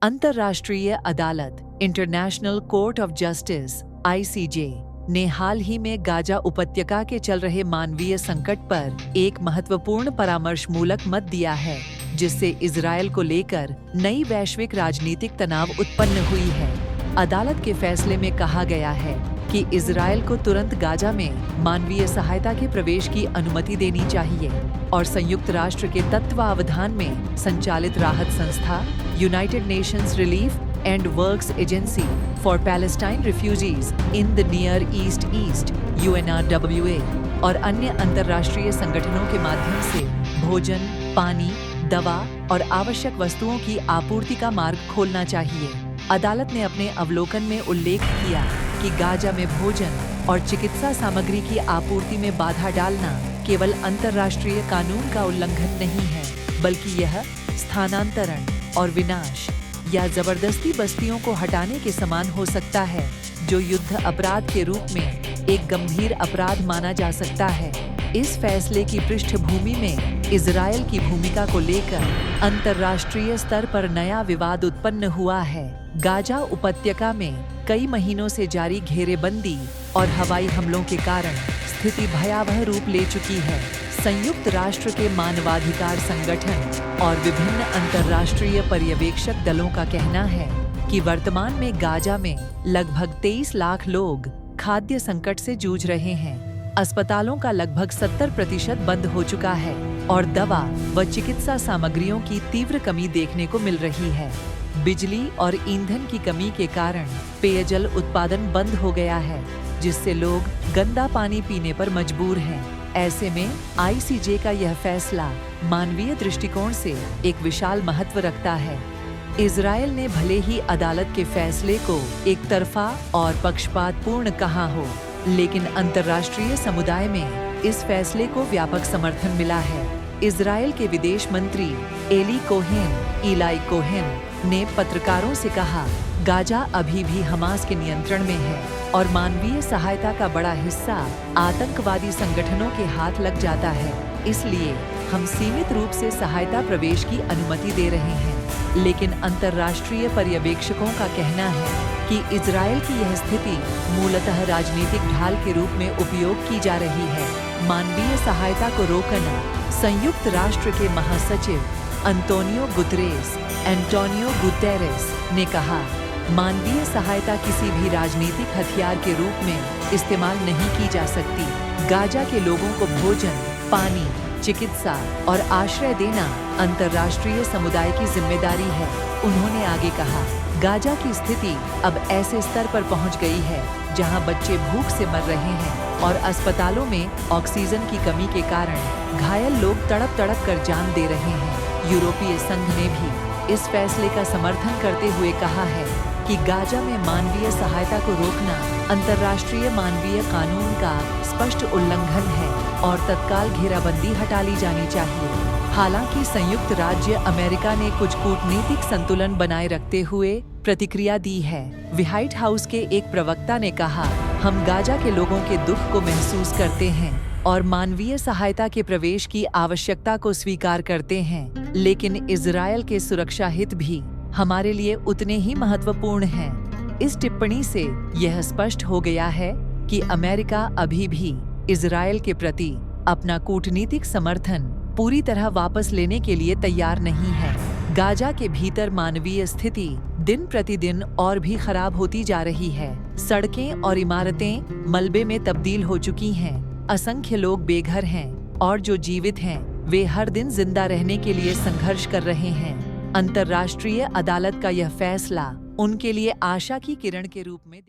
अंतर्राष्ट्रीय अदालत international court of justice (ICJ) ने हाल ही में गाजा उपत्यका के चल रहे मानवीय संकट पर एक महत्वपूर्ण परामर्शमूलक मत दिया है, जिससे इजरायल को लेकर नई वैश्विक राजनीतिक तनाव उत्पन्न हुई है। अदालत के फैसले में कहा गया है कि इजरायल को तुरंत गाजा में मानवीय सहायता के प्रवेश की अनुमति देनी चाहिए और संयुक्त राष्ट्र के तत्वावधान में संचालित राहत संस्था United Nations relief and works agency for Palestine refugees in the near east UNRWA और अन्य अंतर्राष्ट्रीय संगठनों के माध्यम से भोजन, पानी, दवा और आवश्यक वस्तुओं की आपूर्ति का मार्ग खोलना चाहिए। अदालत ने अपने अवलोकन में उल्लेख किया कि गाजा में भोजन और चिकित्सा सामग्री की आपूर्ति में बाधा डालना केवल अंतर्राष्ट्रीय कानून का उल्लंघन नहीं है, बल्कि यह स्थानांतरण और विनाश या जबरदस्ती बस्तियों को हटाने के समान हो सकता है, जो युद्ध अपराध के रूप में एक गंभीर अपराध माना जा सकता है। इस फैसले की पृष्ठभूमि में इजरायल की भूमिका को लेकर अंतर्राष्ट्रीय स्तर पर नया विवाद उत्पन्न हुआ है। गाजा उपत्यका में कई महीनों से जारी घेरेबंदी और हवाई हमलों के कारण स्थिति भयावह रूप ले चुकी है। संयुक्त राष्ट्र के मानवाधिकार संगठन और विभिन्न अंतर्राष्ट्रीय पर्यवेक्षक दलों का कहना है कि वर्तमान में गाजा में लगभग 23 लाख लोग खाद्य संकट से जूझ रहे हैं। अस्पतालों का लगभग 70% बंद हो चुका है और दवा व चिकित्सा सामग्रियों की तीव्र कमी देखने को मिल रही है। बिजली और ईंधन की कमी के कारण पेयजल उत्पादन बंद हो गया है, जिससे लोग गंदा पानी पीने पर मजबूर हैं। ऐसे में ICJ का यह फैसला मानवीय दृष्टिकोण से एक विशाल महत्व रखता है। इजरायल ने भले ही अदालत के फैसले को एक तरफा और पक्षपातपूर्ण कहा हो, लेकिन अंतर्राष्ट्रीय समुदाय में इस फैसले को व्यापक समर्थन मिला है। इजरायल के विदेश मंत्री एली कोहेन ने पत्रकारों से कहा, गाजा अभी भी हमास के नियंत्रण में है और मानवीय सहायता का बड़ा हिस्सा आतंकवादी संगठनों के हाथ लग जाता है। इसलिए हम सीमित रूप से सहायता प्रवेश की अनुमति दे रहे हैं। लेकिन अंतर्राष्ट्रीय पर्यवेक्षकों का कहना है कि इजरायल की यह स्थिति मूलतः राजनीतिक ढाल के रूप में उपयोग की जा रही है। मानवीय सहायता को रोकना संयुक्त राष्ट्र के महासचिव एंटोनियो गुतेरेस ने कहा, मानवीय सहायता किसी भी राजनीतिक हथियार के रूप में इस्तेमाल नहीं की जा सकती। गाजा के लोगों को भोजन, पानी, चिकित्सा और आश्रय देना अंतर्राष्ट्रीय समुदाय की जिम्मेदारी है। उन्होंने आगे कहा, गाजा की स्थिति अब ऐसे स्तर पर पहुंच गई है जहां बच्चे भूख से मर रहे हैं और अस्पतालों में ऑक्सीजन की कमी के कारण घायल लोग तड़प कर जान दे रहे हैं। यूरोपीय संघ ने भी इस फैसले का समर्थन करते हुए कहा है कि गाजा में मानवीय सहायता को रोकना अंतर्राष्ट्रीय मानवीय कानून का स्पष्ट उल्लंघन है और तत्काल घेराबंदी हटा ली जानी चाहिए। हालांकि संयुक्त राज्य अमेरिका ने कुछ कूटनीतिक संतुलन बनाए रखते हुए प्रतिक्रिया दी है। व्हाइट हाउस के एक प्रवक्ता ने कहा, हम गाजा के लोगों के दुख को महसूस करते हैं और मानवीय सहायता के प्रवेश की आवश्यकता को स्वीकार करते हैं, लेकिन इजरायल के सुरक्षा हित भी हमारे लिए उतने ही महत्वपूर्ण हैं। इस टिप्पणी से यह स्पष्ट हो गया है कि अमेरिका अभी भी इजरायल के प्रति अपना कूटनीतिक समर्थन पूरी तरह वापस लेने के लिए तैयार नहीं है। गाजा के भीतर मानवीय स्थिति दिन प्रतिदिन और भी खराब होती जा रही है। सड़कें और इमारतें मलबे में तब्दील हो चुकी हैं। असंख्य लोग बेघर हैं और जो जीवित हैं वे हर दिन जिंदा रहने के लिए संघर्ष कर रहे हैं। अंतर्राष्ट्रीय अदालत का यह फैसला उनके लिए आशा की किरण के रूप में